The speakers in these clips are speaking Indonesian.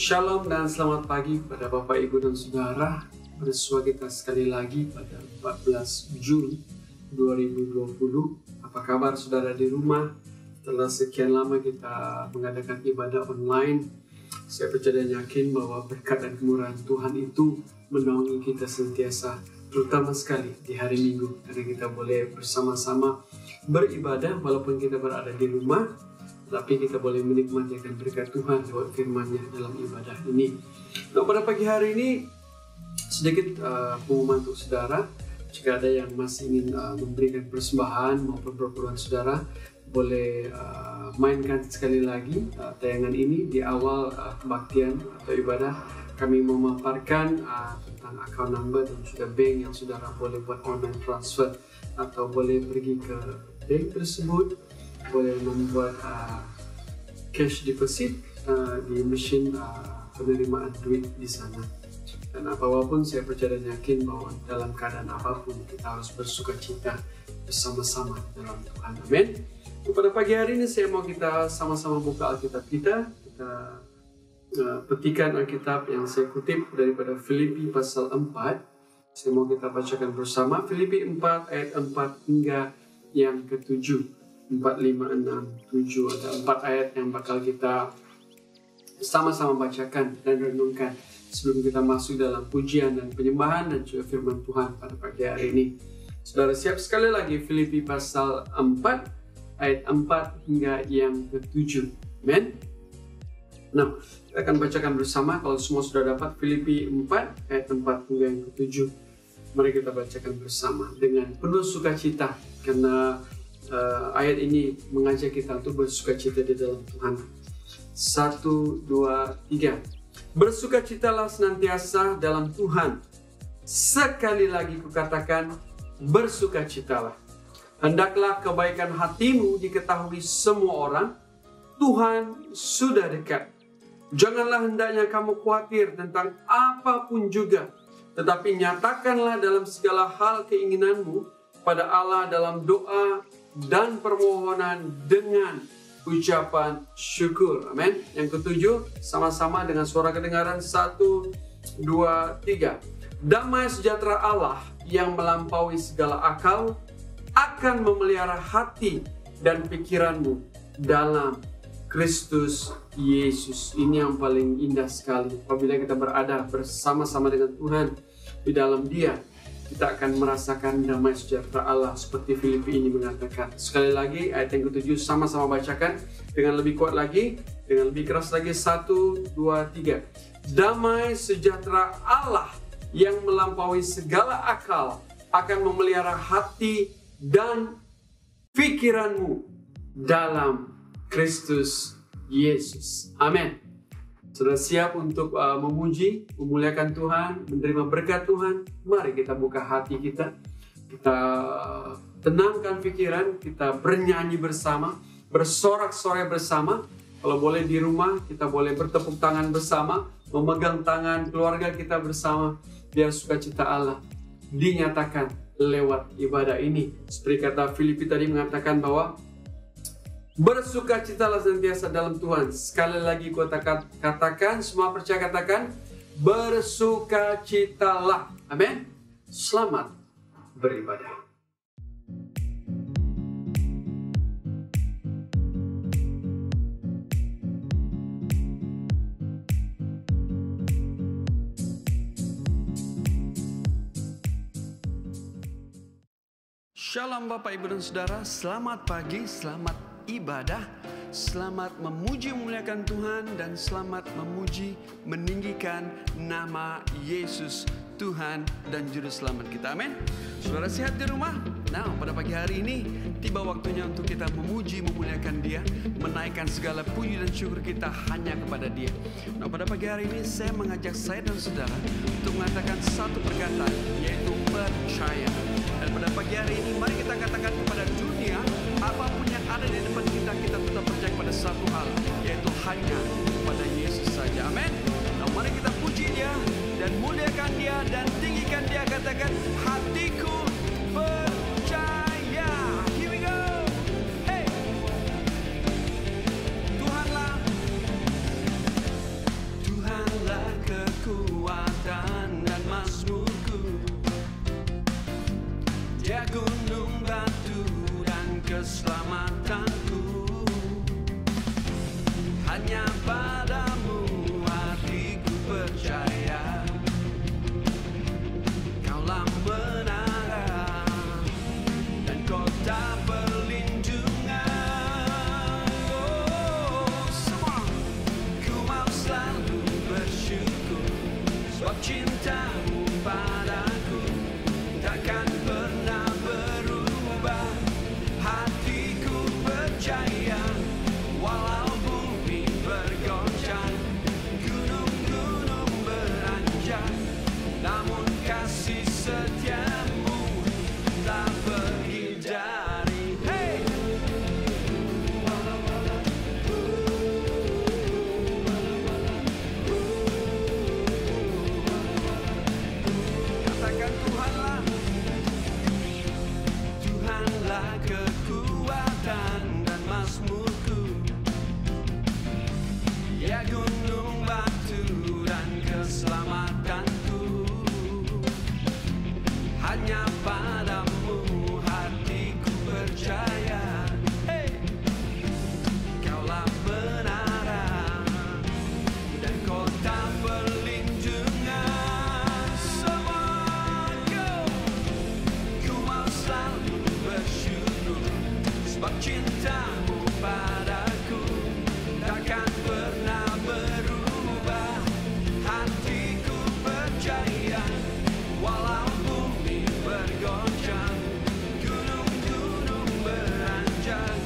Shalom dan selamat pagi kepada Bapak, Ibu, dan Saudara. Bersua kita sekali lagi pada 14 Juli 2020. Apa kabar saudara di rumah? Setelah sekian lama kita mengadakan ibadah online, saya percaya dan yakin bahwa berkat dan kemurahan Tuhan itu menaungi kita sentiasa, terutama sekali di hari Minggu, karena kita boleh bersama-sama beribadah walaupun kita berada di rumah, tapi kita boleh menikmati akan berkat Tuhan lewat firman-Nya dalam ibadah ini. Nah, pada pagi hari ini sedikit pengumuman untuk saudara. Jika ada yang masih ingin memberikan persembahan maupun perpuluhan saudara, boleh mainkan sekali lagi tayangan ini di awal kebaktian atau ibadah. Kami memaparkan tentang account number dan juga bank yang saudara boleh buat online transfer, atau boleh pergi ke bank tersebut, boleh membuat cash deposit di mesin penerimaan duit di sana. Dan apapun saya percaya dan yakin bahwa dalam keadaan apapun kita harus bersuka cita bersama-sama dalam Tuhan. Amin. Pada pagi hari ini saya mau kita sama-sama buka Alkitab kita. Kita petikan Alkitab yang saya kutip daripada Filipi pasal 4. Saya mau kita bacakan bersama Filipi 4 ayat 4 hingga yang ke-7. 4, 5, 6, 7. Ada 4 ayat yang bakal kita sama-sama bacakan dan renungkan sebelum kita masuk dalam pujian dan penyembahan dan juga firman Tuhan pada pagi hari ini. Saudara siap? Sekali lagi Filipi pasal 4 ayat 4 hingga yang ke-7. Amen. Nah, kita akan bacakan bersama. Kalau semua sudah dapat Filipi 4 ayat 4 hingga yang ke-7, mari kita bacakan bersama dengan penuh sukacita, karena ayat ini mengajak kita untuk bersukacita di dalam Tuhan. 1, 2, 3. Bersukacitalah senantiasa dalam Tuhan. Sekali lagi kukatakan, bersukacitalah. Hendaklah kebaikan hatimu diketahui semua orang. Tuhan sudah dekat. Janganlah hendaknya kamu khawatir tentang apapun juga, tetapi nyatakanlah dalam segala hal keinginanmu pada Allah dalam doa dan permohonan dengan ucapan syukur. Amin. Yang ke-7, sama-sama dengan suara kedengaran. 1, 2, 3. Damai sejahtera Allah yang melampaui segala akal akan memelihara hati dan pikiranmu dalam Kristus Yesus. Ini yang paling indah sekali. Apabila kita berada bersama-sama dengan Tuhan di dalam Dia, kita akan merasakan damai sejahtera Allah seperti Filipi ini mengatakan. Sekali lagi ayat yang ke-7 sama-sama bacakan dengan lebih kuat lagi, dengan lebih keras lagi. 1, 2, 3. Damai sejahtera Allah yang melampaui segala akal akan memelihara hati dan pikiranmu dalam Kristus Yesus. Amin. Sudah siap untuk memuji, memuliakan Tuhan, menerima berkat Tuhan? Mari kita buka hati kita. Kita tenangkan pikiran, kita bernyanyi bersama, bersorak-sorai bersama. Kalau boleh di rumah, kita boleh bertepuk tangan bersama, memegang tangan keluarga kita bersama, biar sukacita Allah dinyatakan lewat ibadah ini. Seperti kata Filipi tadi mengatakan bahwa bersukacitalah senantiasa dalam Tuhan. Sekali lagi katakan, semua percaya katakan, bersukacitalah. Amin. Selamat beribadah. Shalom Bapak, Ibu, dan Saudara. Selamat pagi, selamat ibadah, selamat memuji memuliakan Tuhan, dan selamat memuji meninggikan nama Yesus, Tuhan dan Juru Selamat kita. Amin. Saudara sehat di rumah? Nah, pada pagi hari ini tiba waktunya untuk kita memuji memuliakan Dia, menaikkan segala puji dan syukur kita hanya kepada Dia. Nah, pada pagi hari ini saya mengajak saya dan saudara untuk mengatakan satu perkataan, yaitu percaya. Dan pada pagi hari ini mari kita katakan kepada dunia, apapun yang ada di depan kita, kita tetap percaya pada satu hal, yaitu hanya kepada Yesus saja. Amin. Nah, mari kita puji Dia dan muliakan Dia dan tinggikan Dia. Katakan, hatiku percaya. Here we go. Hey. Tuhanlah, Tuhan hanya padamu hatiku percaya. Kaulah menara dan kota perlindungan. Oh, semua ku mau selalu bersyukur, sebab cintamu padaku takkan pernah berubah. Hatiku percaya, walau bumi bergoncang, gunung-gunung beranjak, namun kasih setiamu tak pergi dari. Hey! Katakan Tuhanlah, Tuhanlah kekuatan dan mazmurku, ya gunung batu dan keselamatanku. Hanya padamu hatiku percaya. Hey! Kaulah menara dan kota perlindungan. Semua ku mau selalu bersyukur, sebab cintamu padaku takkan pernah berubah. Hatiku percaya, walau bumi bergoncang, gunung-gunung beranjak,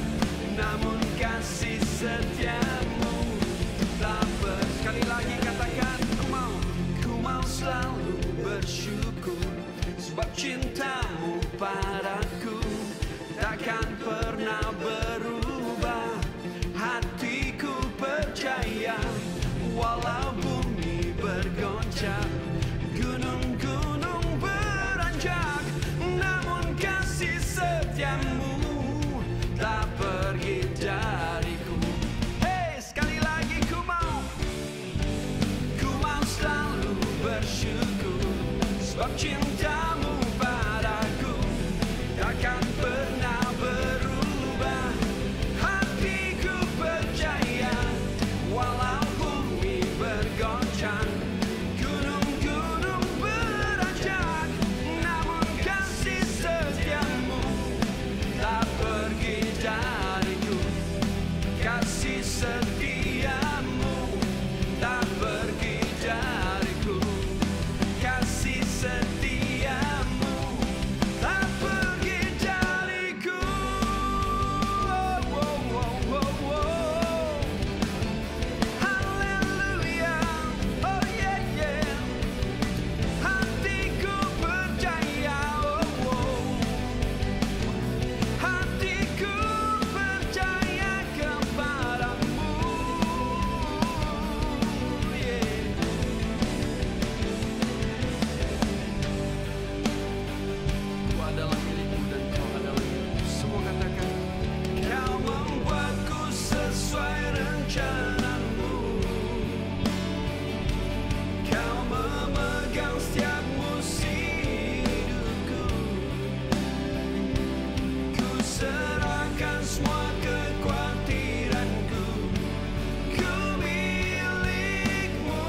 namun kasih setiamu tak sekali lagi katakan, ku mau selalu bersyukur, sebab cintamu padaku takkan pernah berubah. Hatiku percaya, walau bumi bergoncang, gunung-gunung beranjak, namun kasih setiamu tak pergi dariku. Hey, sekali lagi ku mau selalu bersyukur, sebab cintamu padaku takkan pernah berubah. Hatiku percaya, walau bumi bergoncang, gunung-gunung beranjak, namun kasih setiamu tak pergi dariku. Kasih setiamu tak pergi dariku. Kasih setiamu tak pergi dariku. Oh, oh, oh, oh, oh. Haleluya. Oh, yeah, yeah. Hatiku percaya. Oh, oh. Hatiku percaya kepadamu. Yeah. Ku adalah milikmu dan kau adalah milikku. Semua katakan, kau membuatku sesuai rencanamu. Kau memegang setiap musim hidupku. Ku serahkan semua kekhawatiranku. Ku milikmu.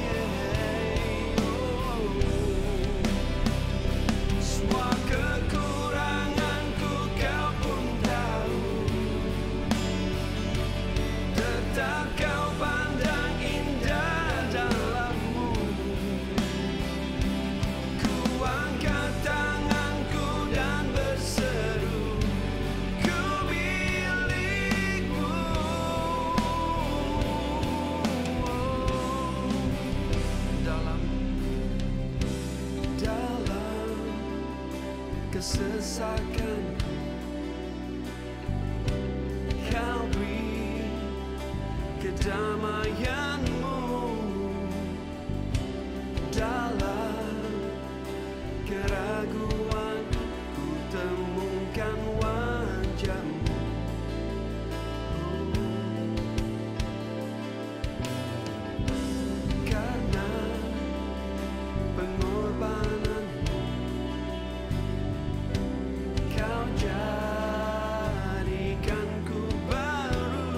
Yeah. Oh. Semua kekuranganku kau pun tahu, tetap kau pandang indah dalammu. Ku angkat tanganku dan berseru, ku milikmu. Dalam kesesakan kau beri kedamaianmu. Dalam keraguan ku temukan wajahmu. Karena pengorbananmu kau jadikanku baru.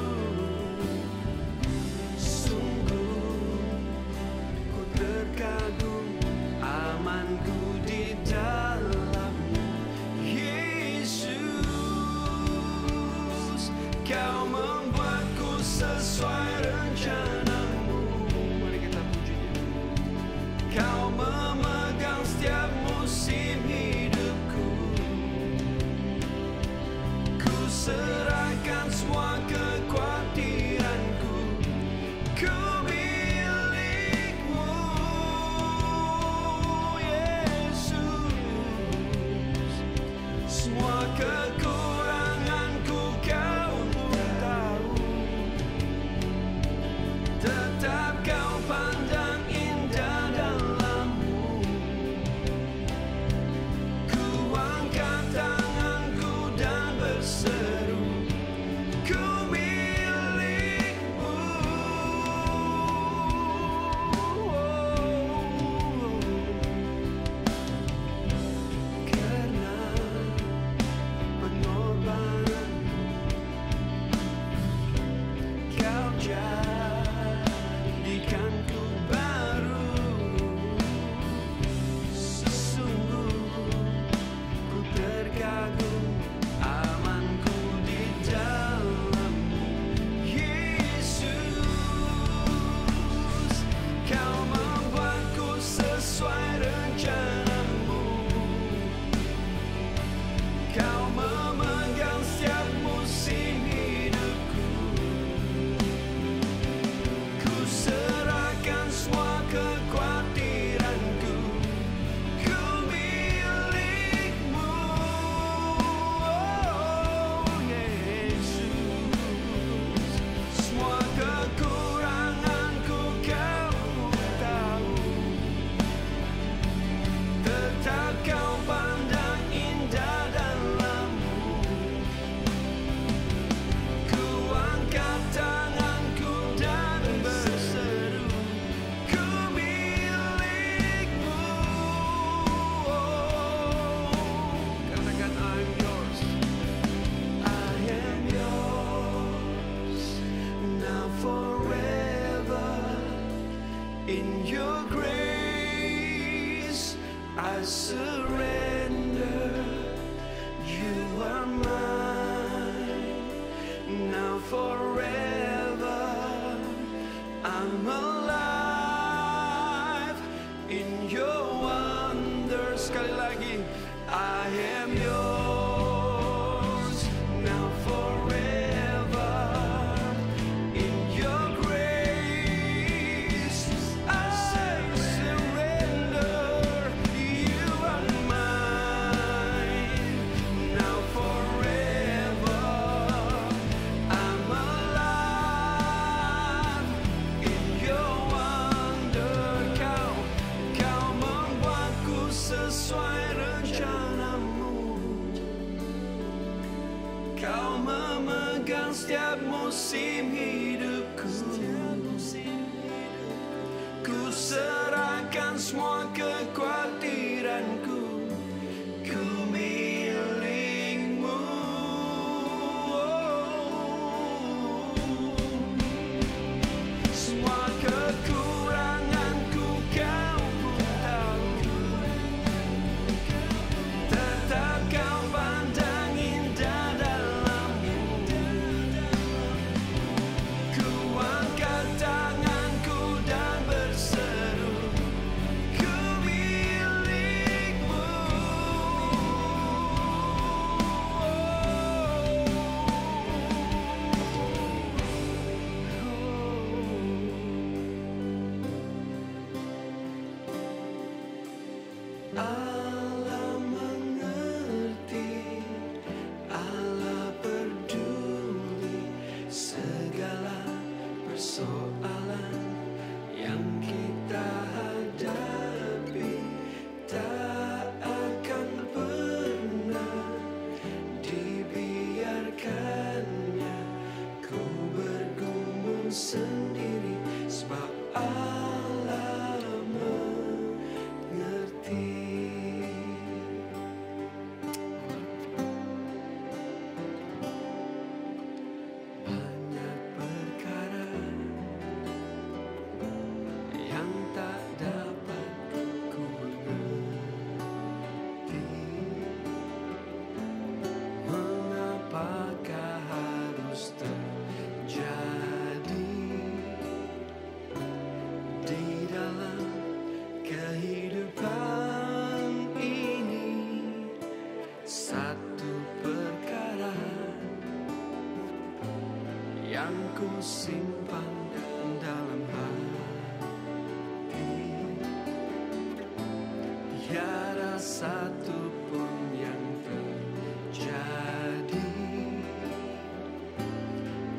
jadikanku baru. Sesungguh ku terkagum, amanku di dalam-Mu, Yesus. Kau membuatku sesuai rencana-Mu. Kau memegang setiap musim hidupku. Ku serahkan semua kekhawatiranku. Ku milik-Mu, oh Yesus. Semua kekuranganku Kau tahu, tetap Kau pandang indah dalam-Mu. Ku angkat tanganku dan berseru, ku milik-Mu, oh. Katakan, I'm yours. I am yours, now forever. In your grace I surrender. You are mine, now forever. I'm alive in your wonder. Sekali lagi, I am yours, now forever. In your grace I surrender. You are mine, now forever. I'm alive in your wonder. Kau membuatku sesuai rencana-Mu. Kau memegang setiap musim hidupku. Ku serahkan semua kekhawatiranku. Ku milik-Mu, oh. Semua kekuranganku Kau pun tahu, tetap Kau pandang indah dalam-Mu. Ku angkat tanganku dan berseru, ku milik-Mu, Allah mengerti, Allah peduli segala persoalan yang kita hadapi. Tak akan pernah dibiarkannya ku bergumul sendiri, sebab Allah mengerti. Banyak perkara yang tak dapat ku mengerti. Mengapakah harus terjadi di dalam kehidupan ini? Satu perkara yang ku simpan dalam hati, tiada satu pun yang terjadi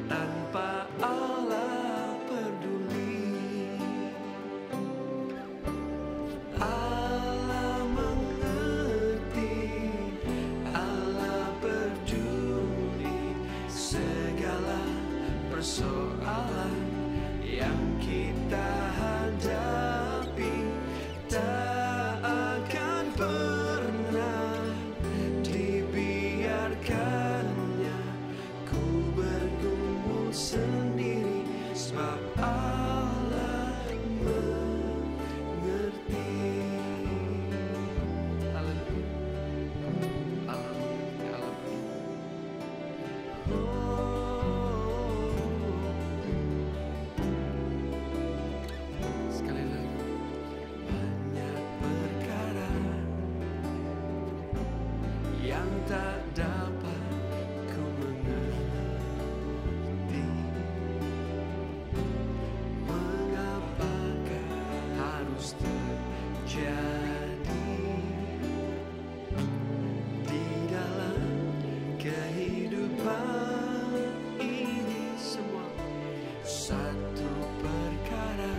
tanpa Allah peduli. Allah mengerti, Allah peduli segala persoalan yang kita hadapi. Tak akan pernah dibiarkannya ku bergumul sendiri, satu perkara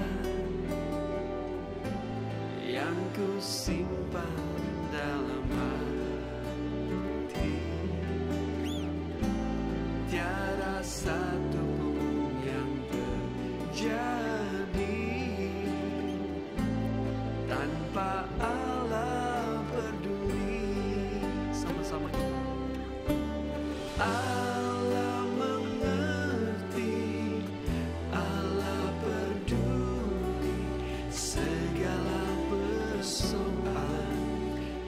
yang ku simpan dalam hati, tiada satu pun yang terjadi tanpa Allah peduli. Sama-sama Allah mengerti, Allah peduli segala persoalan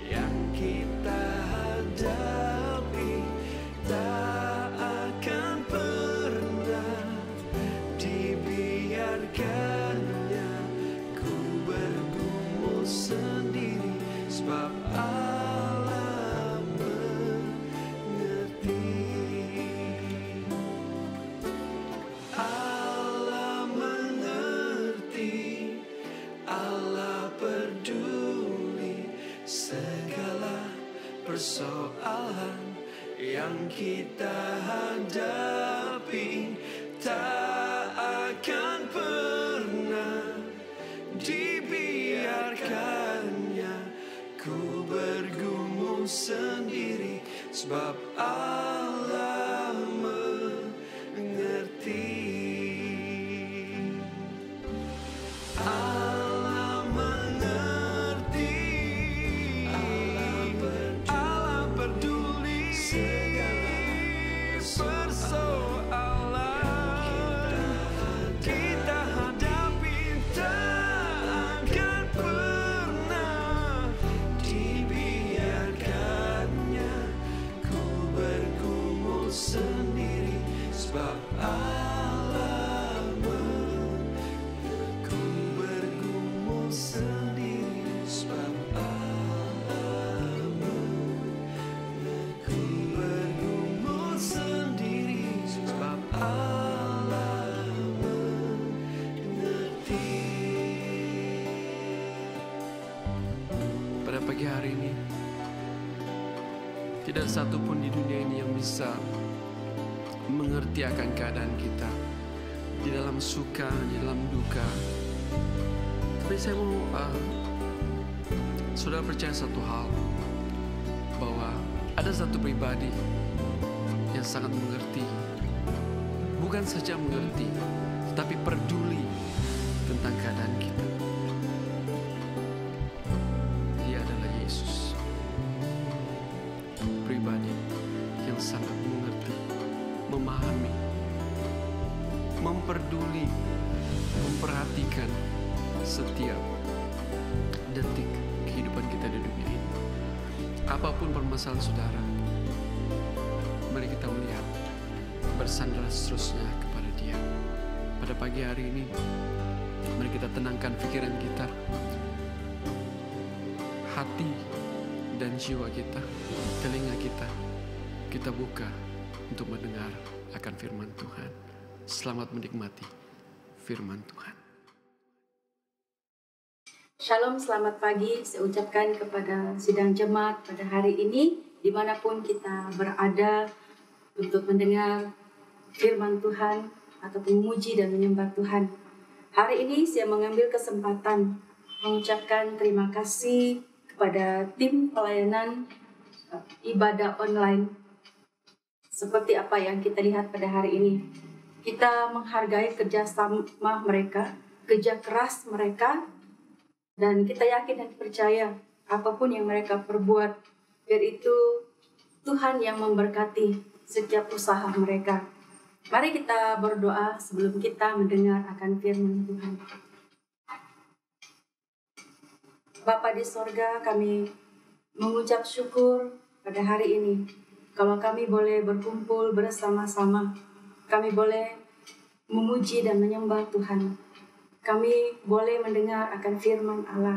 yang kita hadapi, tak akan pernah dibiarkannya ku bergumul sendiri, sebab Allah mengerti. Allah mengerti, Allah peduli segala persoalan yang kita hadapi, tak akan pernah dibiarkannya ku bergumul sendiri, sebab Allah mengerti. Allah mengerti, Allah peduli segala persoalan kita hadapi, tak akan pernah dibiarkannya ku bergumul sendiri, sebab Allah ku bergumul sendiri, sebab Allah ku bergumul sendiri, sebab Allah mengerti. Pada pagi hari ini, tidak satu pun di dunia ini yang bisa mengerti akan keadaan kita di dalam suka, di dalam duka. Tapi saya mau saudara percaya satu hal, bahwa ada satu pribadi yang sangat mengerti, bukan saja mengerti, tetapi peduli tentang keadaan kita. Dia adalah Yesus, pribadi yang sangat mengerti, memahami, memperduli, memperhatikan setiap detik kehidupan kita di dunia ini. Apapun permasalahan saudara, mari kita melihat, bersandar seterusnya kepada Dia. Pada pagi hari ini, mari kita tenangkan pikiran kita, hati dan jiwa kita, telinga kita buka untuk mendengar akan firman Tuhan. Selamat menikmati firman Tuhan. Shalom, selamat pagi. Saya ucapkan kepada sidang jemaat pada hari ini, dimanapun kita berada, untuk mendengar firman Tuhan atau memuji dan menyembah Tuhan. Hari ini saya mengambil kesempatan mengucapkan terima kasih kepada tim pelayanan ibadah online. Seperti apa yang kita lihat pada hari ini, kita menghargai kerjasama mereka, kerja keras mereka, dan kita yakin dan percaya apapun yang mereka perbuat, biar itu Tuhan yang memberkati setiap usaha mereka. Mari kita berdoa sebelum kita mendengar akan firman Tuhan. Bapa di sorga, kami mengucap syukur pada hari ini. Kalau kami boleh berkumpul bersama-sama, kami boleh memuji dan menyembah Tuhan. Kami boleh mendengar akan firman Allah.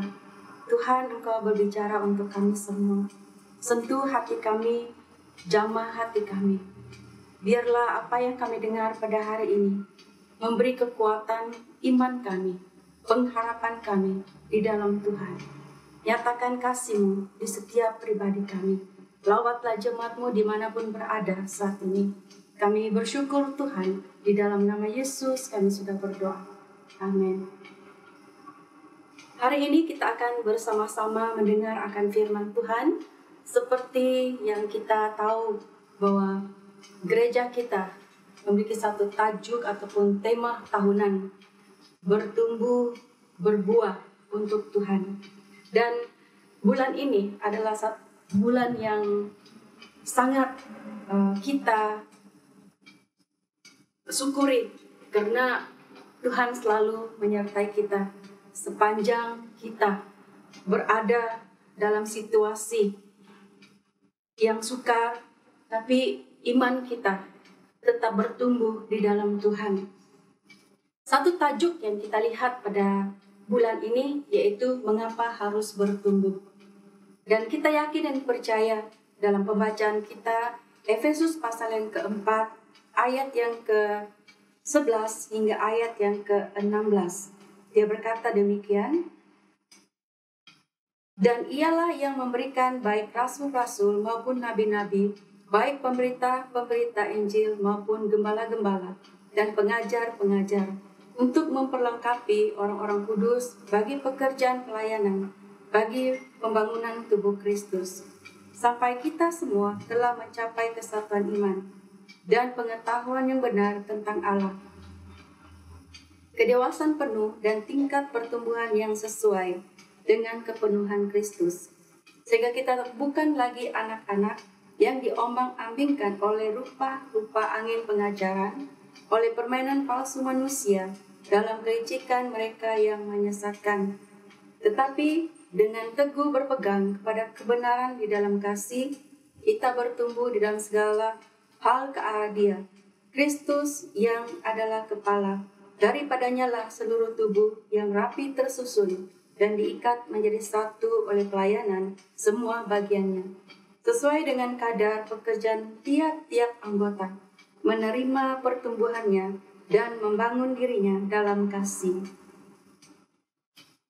Tuhan, Engkau berbicara untuk kami semua. Sentuh hati kami, jamah hati kami. Biarlah apa yang kami dengar pada hari ini memberi kekuatan iman kami, pengharapan kami di dalam Tuhan. Nyatakan kasih-Mu di setiap pribadi kami. Lawatlah jemaat-Mu dimanapun berada saat ini. Kami bersyukur Tuhan, di dalam nama Yesus kami sudah berdoa. Amin. Hari ini kita akan bersama-sama mendengar akan firman Tuhan. Seperti yang kita tahu bahwa gereja kita memiliki satu tajuk ataupun tema tahunan, bertumbuh, berbuah untuk Tuhan. Dan bulan ini adalah bulan yang sangat kita syukuri karena Tuhan selalu menyertai kita sepanjang kita berada dalam situasi yang sukar, tapi iman kita tetap bertumbuh di dalam Tuhan. Satu tajuk yang kita lihat pada bulan ini yaitu mengapa harus bertumbuh. Dan kita yakin dan percaya dalam pembacaan kita Efesus pasal yang keempat, ayat yang ke-11 hingga ayat yang ke-16. Dia berkata demikian, dan ialah yang memberikan baik rasul-rasul maupun nabi-nabi, baik pemberita-pemberita Injil maupun gembala-gembala dan pengajar-pengajar, untuk memperlengkapi orang-orang kudus bagi pekerjaan pelayanan, bagi pembangunan tubuh Kristus, sampai kita semua telah mencapai kesatuan iman dan pengetahuan yang benar tentang Allah, kedewasaan penuh dan tingkat pertumbuhan yang sesuai dengan kepenuhan Kristus, sehingga kita bukan lagi anak-anak yang diombang-ambingkan oleh rupa-rupa angin pengajaran, oleh permainan palsu manusia dalam kelicikan mereka yang menyesatkan, tetapi dengan teguh berpegang kepada kebenaran di dalam kasih, kita bertumbuh di dalam segala hal ke arah Dia, Kristus yang adalah kepala. Daripadanya lah seluruh tubuh yang rapi tersusun dan diikat menjadi satu oleh pelayanan semua bagiannya, sesuai dengan kadar pekerjaan tiap-tiap anggota, menerima pertumbuhannya dan membangun dirinya dalam kasih.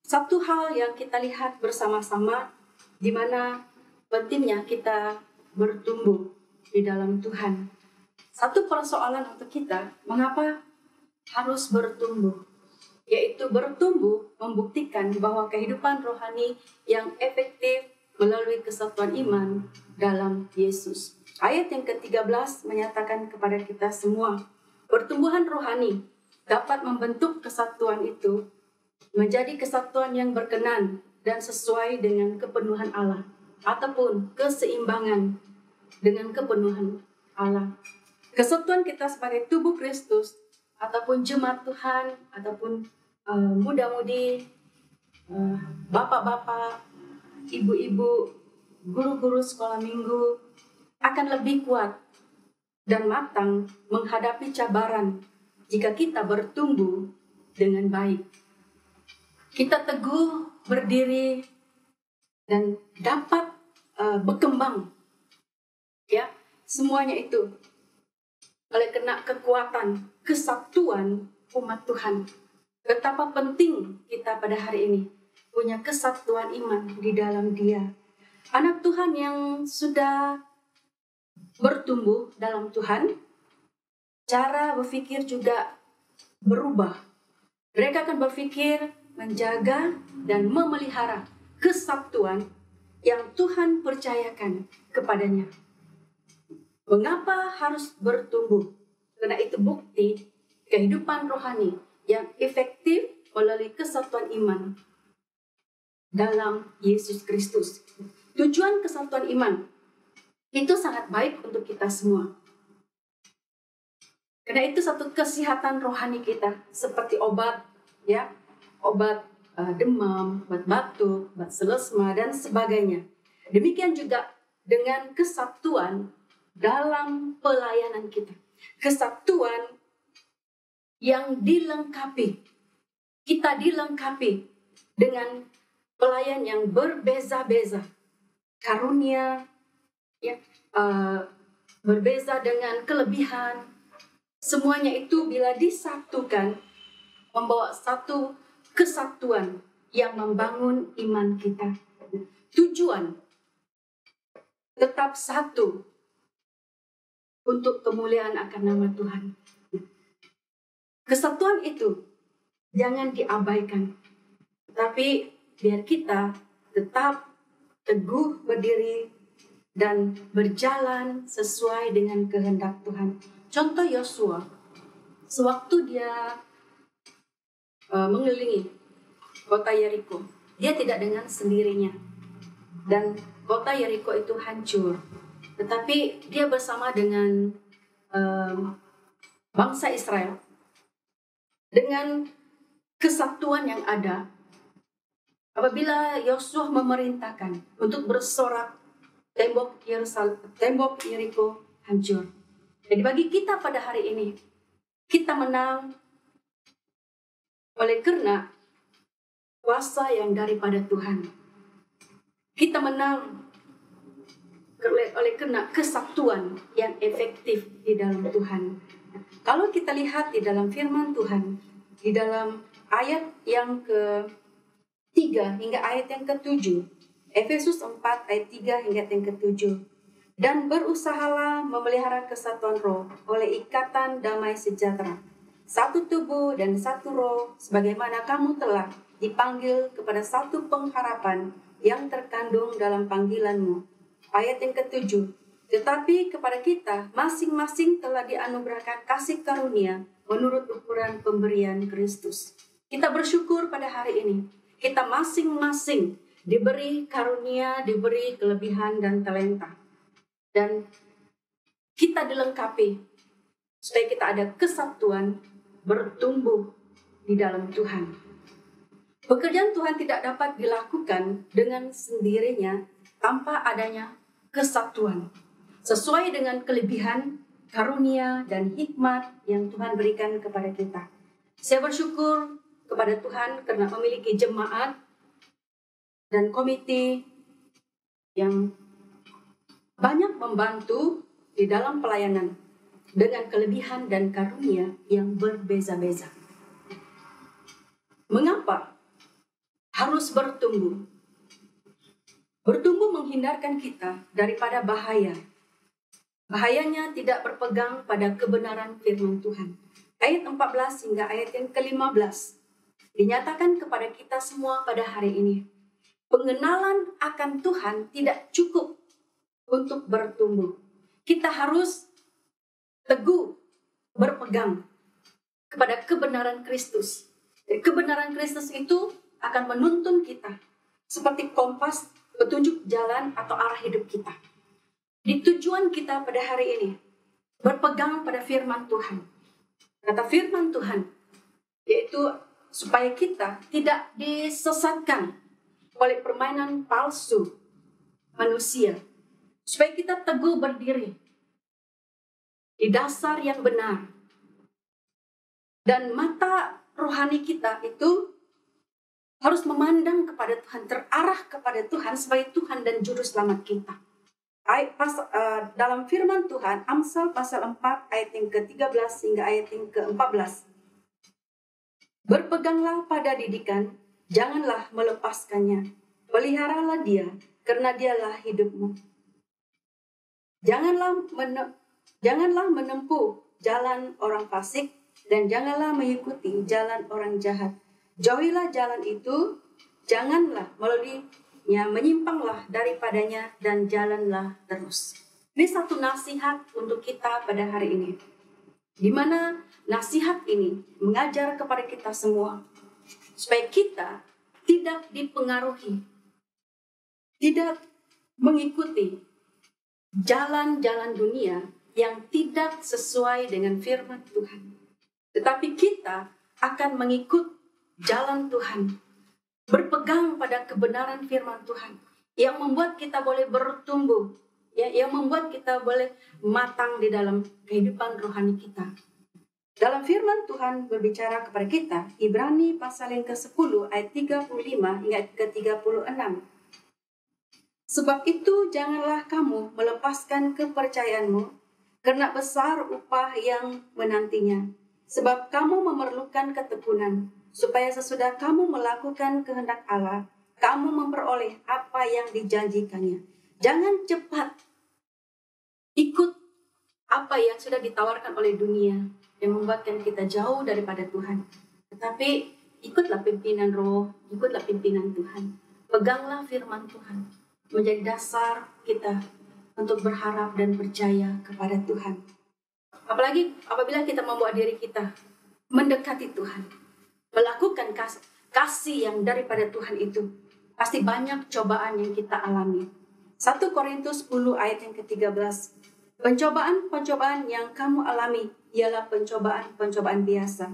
Satu hal yang kita lihat bersama-sama, di mana pentingnya kita bertumbuh di dalam Tuhan. Satu persoalan untuk kita, mengapa harus bertumbuh? Yaitu bertumbuh membuktikan bahwa kehidupan rohani yang efektif melalui kesatuan iman dalam Yesus. Ayat yang ke-13 menyatakan kepada kita semua, pertumbuhan rohani dapat membentuk kesatuan itu menjadi kesatuan yang berkenan dan sesuai dengan kepenuhan Allah, ataupun keseimbangan dengan kepenuhan Allah. Kesatuan kita sebagai tubuh Kristus, ataupun jemaat Tuhan, ataupun muda-mudi, bapak-bapak, ibu-ibu, guru-guru sekolah minggu akan lebih kuat dan matang menghadapi cabaran jika kita bertumbuh dengan baik. Kita teguh berdiri dan dapat berkembang, ya, semuanya itu oleh karena kekuatan kesatuan umat Tuhan. Betapa penting kita pada hari ini punya kesatuan iman di dalam Dia. Anak Tuhan yang sudah bertumbuh dalam Tuhan, cara berpikir juga berubah. Mereka akan berpikir menjaga dan memelihara kesatuan yang Tuhan percayakan kepadanya. Mengapa harus bertumbuh? Karena itu bukti kehidupan rohani yang efektif melalui kesatuan iman dalam Yesus Kristus. Tujuan kesatuan iman itu sangat baik untuk kita semua. Karena itu satu kesehatan rohani kita, seperti obat, ya, obat demam, obat batuk, obat selesma dan sebagainya. Demikian juga dengan kesatuan dalam pelayanan kita. Kesatuan yang dilengkapi. Kita dilengkapi dengan pelayan yang berbeza-beza. Karunia, ya, berbeza dengan kelebihan. Semuanya itu bila disatukan, membawa satu kesatuan yang membangun iman kita. Tujuan tetap satu, untuk kemuliaan akan nama Tuhan. Kesatuan itu jangan diabaikan, tapi biar kita tetap teguh berdiri dan berjalan sesuai dengan kehendak Tuhan. Contoh Yosua, sewaktu dia mengelilingi kota Yeriko, dia tidak dengan sendirinya, dan kota Yeriko itu hancur. Tetapi dia bersama dengan bangsa Israel, dengan kesatuan yang ada. Apabila Yosua memerintahkan untuk bersorak, tembok Yeriko hancur. Jadi bagi kita pada hari ini, kita menang oleh karena kuasa yang daripada Tuhan. Kita menang oleh karena kesatuan yang efektif di dalam Tuhan. Kalau kita lihat di dalam firman Tuhan, di dalam ayat yang ke-3 hingga ayat yang ke-7, Efesus 4 ayat 3 hingga yang ke-7. Dan berusahalah memelihara kesatuan roh oleh ikatan damai sejahtera, satu tubuh dan satu roh, sebagaimana kamu telah dipanggil kepada satu pengharapan yang terkandung dalam panggilanmu. Ayat yang ke-7. Tetapi kepada kita masing-masing telah dianugerahkan kasih karunia menurut ukuran pemberian Kristus. Kita bersyukur pada hari ini. Kita masing-masing diberi karunia, diberi kelebihan dan talenta. Dan kita dilengkapi supaya kita ada kesatuan, bertumbuh di dalam Tuhan. Pekerjaan Tuhan tidak dapat dilakukan dengan sendirinya tanpa adanya kesatuan, sesuai dengan kelebihan, karunia, dan hikmat yang Tuhan berikan kepada kita. Saya bersyukur kepada Tuhan karena memiliki jemaat dan komite yang banyak membantu di dalam pelayanan dengan kelebihan dan karunia yang berbeza-beza. Mengapa harus bertumbuh? Bertumbuh menghindarkan kita daripada bahaya. Bahayanya tidak berpegang pada kebenaran firman Tuhan. Ayat 14 hingga ayat yang ke-15 dinyatakan kepada kita semua pada hari ini. Pengenalan akan Tuhan tidak cukup untuk bertumbuh. Kita harus teguh berpegang kepada kebenaran Kristus. Dan kebenaran Kristus itu akan menuntun kita seperti kompas, petunjuk jalan atau arah hidup kita. Di tujuan kita pada hari ini berpegang pada firman Tuhan. Kata firman Tuhan yaitu supaya kita tidak disesatkan oleh permainan palsu manusia. Supaya kita teguh berdiri di dasar yang benar. Dan mata rohani kita itu harus memandang kepada Tuhan, terarah kepada Tuhan sebagai Tuhan dan Juru Selamat kita. Dalam firman Tuhan, Amsal pasal 4 ayat yang ke-13 hingga ayat yang ke-14. Berpeganglah pada didikan, janganlah melepaskannya. Peliharalah dia, karena dialah hidupmu. Janganlah menempuh jalan orang fasik, dan janganlah mengikuti jalan orang jahat. Jauhilah jalan itu, janganlah melaluinya, menyimpanglah daripadanya, dan jalanlah terus. Ini satu nasihat untuk kita pada hari ini. Di mana nasihat ini mengajar kepada kita semua, supaya kita tidak dipengaruhi, tidak mengikuti jalan-jalan dunia yang tidak sesuai dengan firman Tuhan. Tetapi kita akan mengikut jalan Tuhan, berpegang pada kebenaran firman Tuhan yang membuat kita boleh bertumbuh, yang membuat kita boleh matang di dalam kehidupan rohani kita. Dalam firman Tuhan berbicara kepada kita, Ibrani pasal yang ke-10 ayat 35 hingga ke-36. Sebab itu janganlah kamu melepaskan kepercayaanmu, karena besar upah yang menantinya. Sebab kamu memerlukan ketekunan, supaya sesudah kamu melakukan kehendak Allah, kamu memperoleh apa yang dijanjikannya. Jangan cepat ikut apa yang sudah ditawarkan oleh dunia yang membuatkan kita jauh daripada Tuhan. Tetapi ikutlah pimpinan roh, ikutlah pimpinan Tuhan. Peganglah firman Tuhan menjadi dasar kita untuk berharap dan percaya kepada Tuhan. Apalagi apabila kita membawa diri kita mendekati Tuhan, melakukan kasih yang daripada Tuhan itu, pasti banyak cobaan yang kita alami. 1 Korintus 10 ayat yang ke-13. Pencobaan-pencobaan yang kamu alami ialah pencobaan-pencobaan biasa,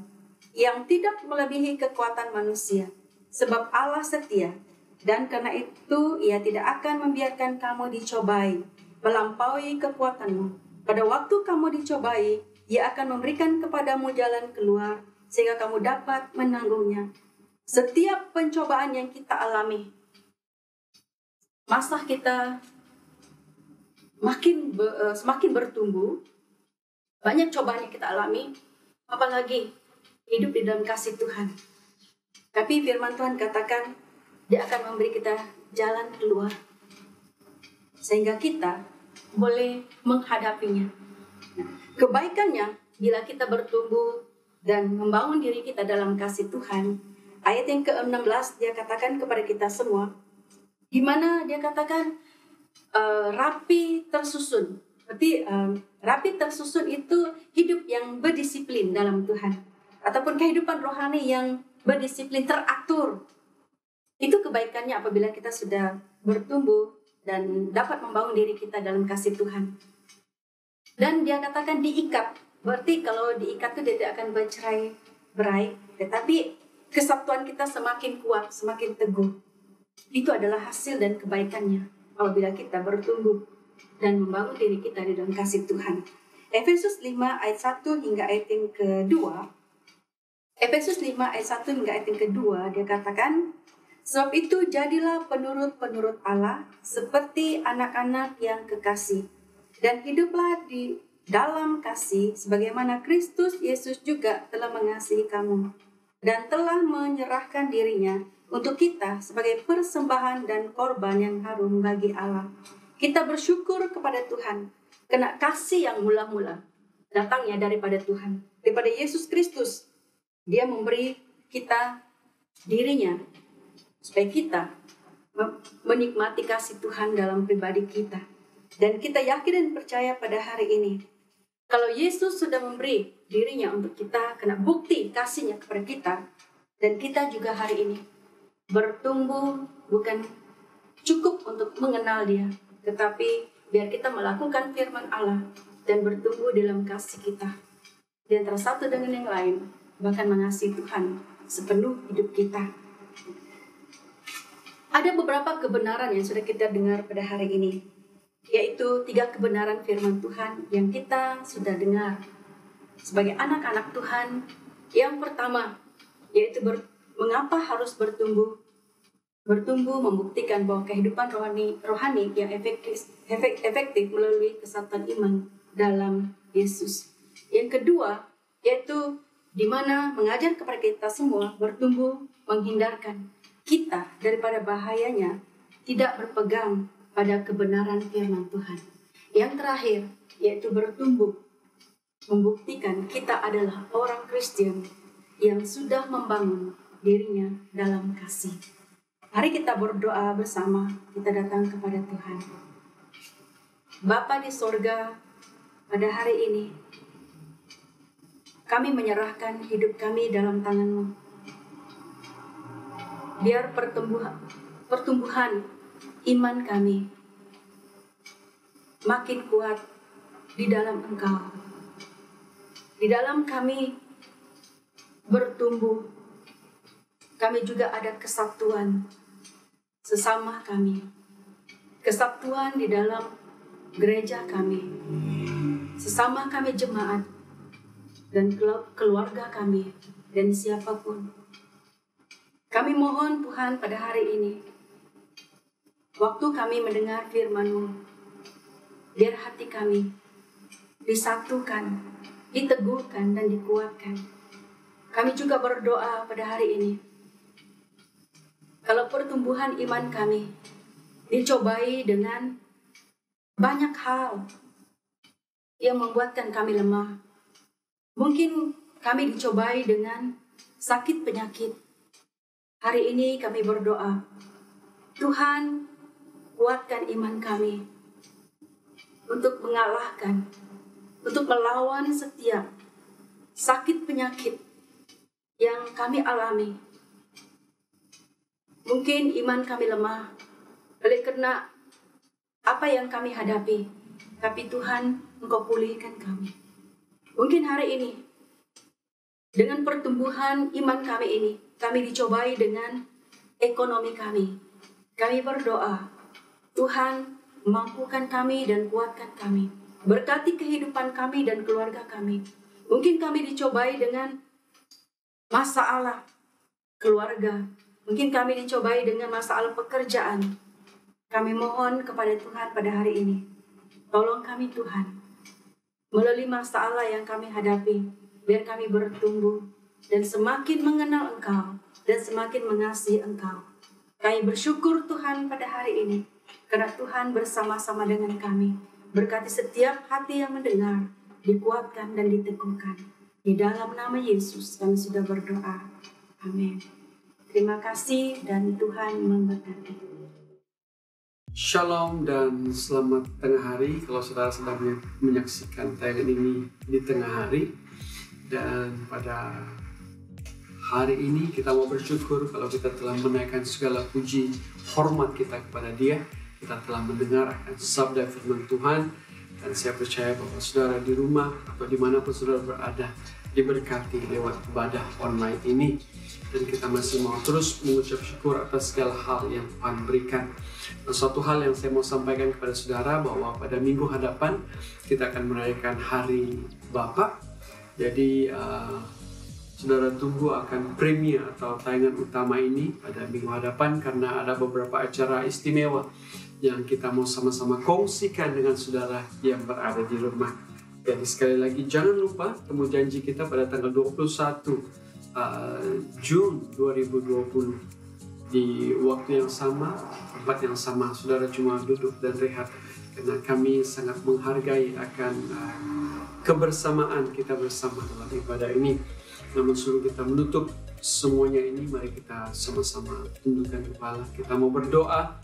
yang tidak melebihi kekuatan manusia. Sebab Allah setia, dan karena itu Ia tidak akan membiarkan kamu dicobai melampaui kekuatanmu. Pada waktu kamu dicobai, Ia akan memberikan kepadamu jalan keluar, sehingga kamu dapat menanggungnya. Setiap pencobaan yang kita alami, masa kita semakin bertumbuh, banyak cobaan yang kita alami, apalagi hidup di dalam kasih Tuhan. Tapi firman Tuhan katakan, Dia akan memberi kita jalan keluar, sehingga kita boleh menghadapinya. Kebaikannya, bila kita bertumbuh dan membangun diri kita dalam kasih Tuhan, ayat yang ke-16 dia katakan kepada kita semua, di mana dia katakan rapi tersusun. Berarti rapi tersusun itu hidup yang berdisiplin dalam Tuhan, ataupun kehidupan rohani yang berdisiplin, teratur. Itu kebaikannya apabila kita sudah bertumbuh dan dapat membangun diri kita dalam kasih Tuhan. Dan dia katakan diikat. Berarti kalau diikat itu dia tidak akan bercerai-berai, tetapi kesatuan kita semakin kuat, semakin teguh. Itu adalah hasil dan kebaikannya apabila kita bertumbuh dan membangun diri kita di dalam kasih Tuhan. Efesus 5 ayat 1 hingga ayat yang kedua. Efesus 5 ayat 1 hingga ayat yang kedua, dia katakan, sebab itu jadilah penurut-penurut Allah seperti anak-anak yang kekasih, dan hiduplah di dalam kasih sebagaimana Kristus Yesus juga telah mengasihi kamu dan telah menyerahkan dirinya untuk kita sebagai persembahan dan korban yang harum bagi Allah. Kita bersyukur kepada Tuhan karena kasih yang mula-mula datangnya daripada Tuhan, daripada Yesus Kristus. Dia memberi kita dirinya supaya kita menikmati kasih Tuhan dalam pribadi kita. Dan kita yakin dan percaya pada hari ini, kalau Yesus sudah memberi dirinya untuk kita, kena bukti kasihnya kepada kita, dan kita juga hari ini bertumbuh bukan cukup untuk mengenal Dia, tetapi biar kita melakukan firman Allah dan bertumbuh dalam kasih kita di antara satu dengan yang lain, bahkan mengasihi Tuhan sepenuh hidup kita. Ada beberapa kebenaran yang sudah kita dengar pada hari ini, yaitu 3 kebenaran firman Tuhan yang kita sudah dengar sebagai anak-anak Tuhan. Yang pertama, yaitu mengapa harus bertumbuh. Bertumbuh membuktikan bahwa kehidupan rohani yang efektif melalui kesatuan iman dalam Yesus. Yang kedua, yaitu di mana mengajar kepada kita semua bertumbuh menghindarkan kita daripada bahayanya tidak berpegang pada kebenaran firman Tuhan. Yang terakhir, yaitu bertumbuh membuktikan kita adalah orang Kristen yang sudah membangun dirinya dalam kasih. Mari kita berdoa bersama, kita datang kepada Tuhan. Bapa di sorga, pada hari ini kami menyerahkan hidup kami dalam tangan-Mu. Biar pertumbuhan iman kami makin kuat di dalam Engkau. Di dalam kami bertumbuh, kami juga ada kesatuan sesama kami. Kesatuan di dalam gereja kami, sesama kami jemaat, dan keluarga kami, dan siapapun. Kami mohon Tuhan pada hari ini, waktu kami mendengar firman-Mu, biar hati kami disatukan, diteguhkan, dan dikuatkan. Kami juga berdoa pada hari ini, kalau pertumbuhan iman kami dicobai dengan banyak hal yang membuatkan kami lemah. Mungkin kami dicobai dengan sakit penyakit. Hari ini kami berdoa, Tuhan, kuatkan iman kami untuk mengalahkan, untuk melawan setiap sakit penyakit yang kami alami. Mungkin iman kami lemah oleh karena apa yang kami hadapi, tapi Tuhan, Engkau pulihkan kami. Mungkin hari ini, dengan pertumbuhan iman kami ini, kami dicobai dengan ekonomi kami. Kami berdoa, Tuhan, mampukan kami dan kuatkan kami. Berkati kehidupan kami dan keluarga kami. Mungkin kami dicobai dengan masalah keluarga. Mungkin kami dicobai dengan masalah pekerjaan. Kami mohon kepada Tuhan pada hari ini, tolong kami Tuhan, melalui masalah yang kami hadapi, biar kami bertumbuh dan semakin mengenal Engkau dan semakin mengasihi Engkau. Kami bersyukur Tuhan pada hari ini, karena Tuhan bersama-sama dengan kami. Berkati setiap hati yang mendengar, dikuatkan dan diteguhkan. Di dalam nama Yesus kami sudah berdoa. Amin. Terima kasih dan Tuhan memberkati. Shalom dan selamat tengah hari. Kalau saudara sedang menyaksikan tayangan ini di tengah hari, dan pada hari ini kita mau bersyukur kalau kita telah menaikkan segala puji hormat kita kepada Dia. Kita telah mendengar akan sabda firman Tuhan, dan saya percaya bahwa saudara di rumah atau dimanapun saudara berada diberkati lewat ibadah online ini. Dan kita masih mau terus mengucap syukur atas segala hal yang Tuhan berikan. Dan suatu hal yang saya mau sampaikan kepada saudara, bahwa pada minggu hadapan kita akan merayakan Hari Bapa. Jadi saudara tunggu akan premier atau tayangan utama ini pada minggu hadapan, karena ada beberapa acara istimewa yang kita mau sama-sama kongsikan dengan saudara yang berada di rumah. Jadi sekali lagi jangan lupa temu janji kita pada tanggal 21 Juni 2020 di waktu yang sama, tempat yang sama. Saudara cuma duduk dan rehat, karena kami sangat menghargai akan kebersamaan kita bersama dalam ibadah ini. Namun sebelum kita menutup semuanya ini, mari kita sama-sama tundukkan kepala. Kita mau berdoa,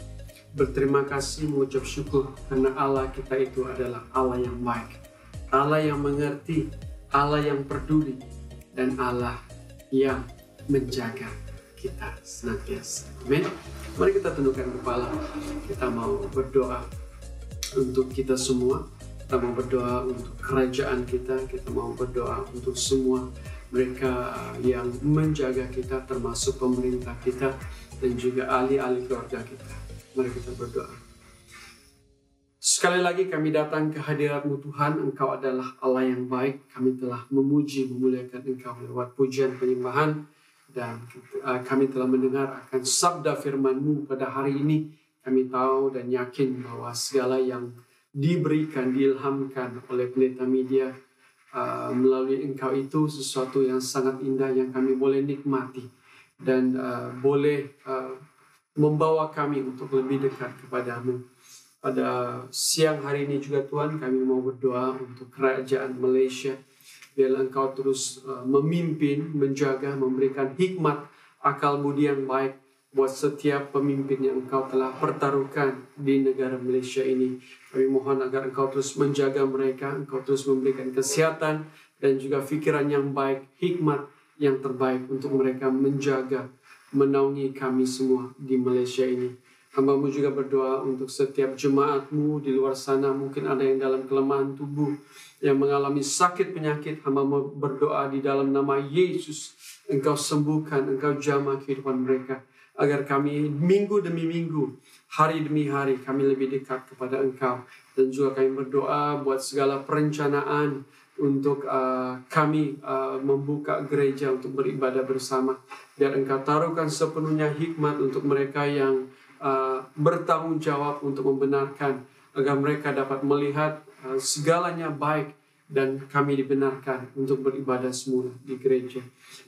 berterima kasih, mengucap syukur, karena Allah kita itu adalah Allah yang baik, Allah yang mengerti, Allah yang peduli, dan Allah yang menjaga kita senantiasa. Amin. Mari kita tundukkan kepala. Kita mau berdoa untuk kita semua. Kita mau berdoa untuk kerajaan kita. Kita mau berdoa untuk semua mereka yang menjaga kita, termasuk pemerintah kita dan juga ahli-ahli keluarga kita. Mari kita berdoa. Sekali lagi kami datang ke hadirat-Mu Tuhan. Engkau adalah Allah yang baik. Kami telah memuji, memuliakan Engkau lewat pujian penyembahan. Dan kami telah mendengar akan sabda firman-Mu pada hari ini. Kami tahu dan yakin bahwa segala yang diberikan, diilhamkan oleh Pendeta Media melalui Engkau itu sesuatu yang sangat indah yang kami boleh nikmati. Dan boleh membawa kami untuk lebih dekat kepada-Mu. Pada siang hari ini juga Tuhan, kami mau berdoa untuk kerajaan Malaysia. Biarlah Engkau terus memimpin, menjaga, memberikan hikmat, akal budi yang baik buat setiap pemimpin yang Engkau telah pertaruhkan di negara Malaysia ini. Kami mohon agar Engkau terus menjaga mereka, Engkau terus memberikan kesehatan dan juga fikiran yang baik, hikmat yang terbaik untuk mereka menjaga, menaungi kami semua di Malaysia ini. Hamba-Mu juga berdoa untuk setiap jemaat-Mu di luar sana. Mungkin ada yang dalam kelemahan tubuh, yang mengalami sakit penyakit. Hamba-Mu berdoa di dalam nama Yesus, Engkau sembuhkan, Engkau jamah kehidupan mereka. Agar kami minggu demi minggu, hari demi hari, kami lebih dekat kepada Engkau. Dan juga kami berdoa buat segala perencanaan untuk kami membuka gereja untuk beribadah bersama. Biar Engkau taruhkan sepenuhnya hikmat untuk mereka yang bertanggung jawab untuk membenarkan, agar mereka dapat melihat segalanya baik dan kami dibenarkan untuk beribadah semula di gereja.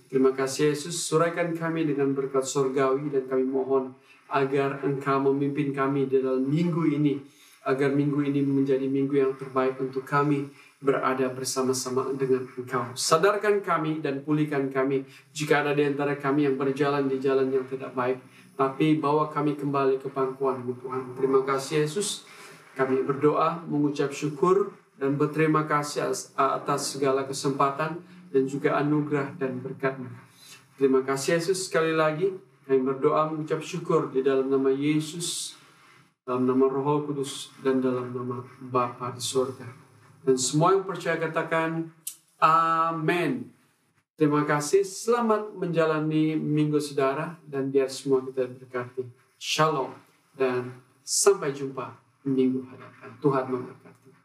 Terima kasih Yesus, suraikan kami dengan berkat surgawi, dan kami mohon agar Engkau memimpin kami di dalam minggu ini, agar minggu ini menjadi minggu yang terbaik untuk kami, berada bersama-sama dengan Engkau. Sadarkan kami dan pulihkan kami jika ada di antara kami yang berjalan di jalan yang tidak baik. Tapi bawa kami kembali ke pangkuan-Mu Tuhan. Terima kasih Yesus. Kami berdoa, mengucap syukur, dan berterima kasih atas segala kesempatan dan juga anugerah dan berkat-Mu. Terima kasih Yesus. Sekali lagi kami berdoa mengucap syukur di dalam nama Yesus, dalam nama Roh Kudus, dan dalam nama Bapa di surga. Dan semua yang percaya katakan amin. Terima kasih. Selamat menjalani minggu saudara, dan biar semua kita berkati. Shalom dan sampai jumpa minggu hadapan. Tuhan memberkati.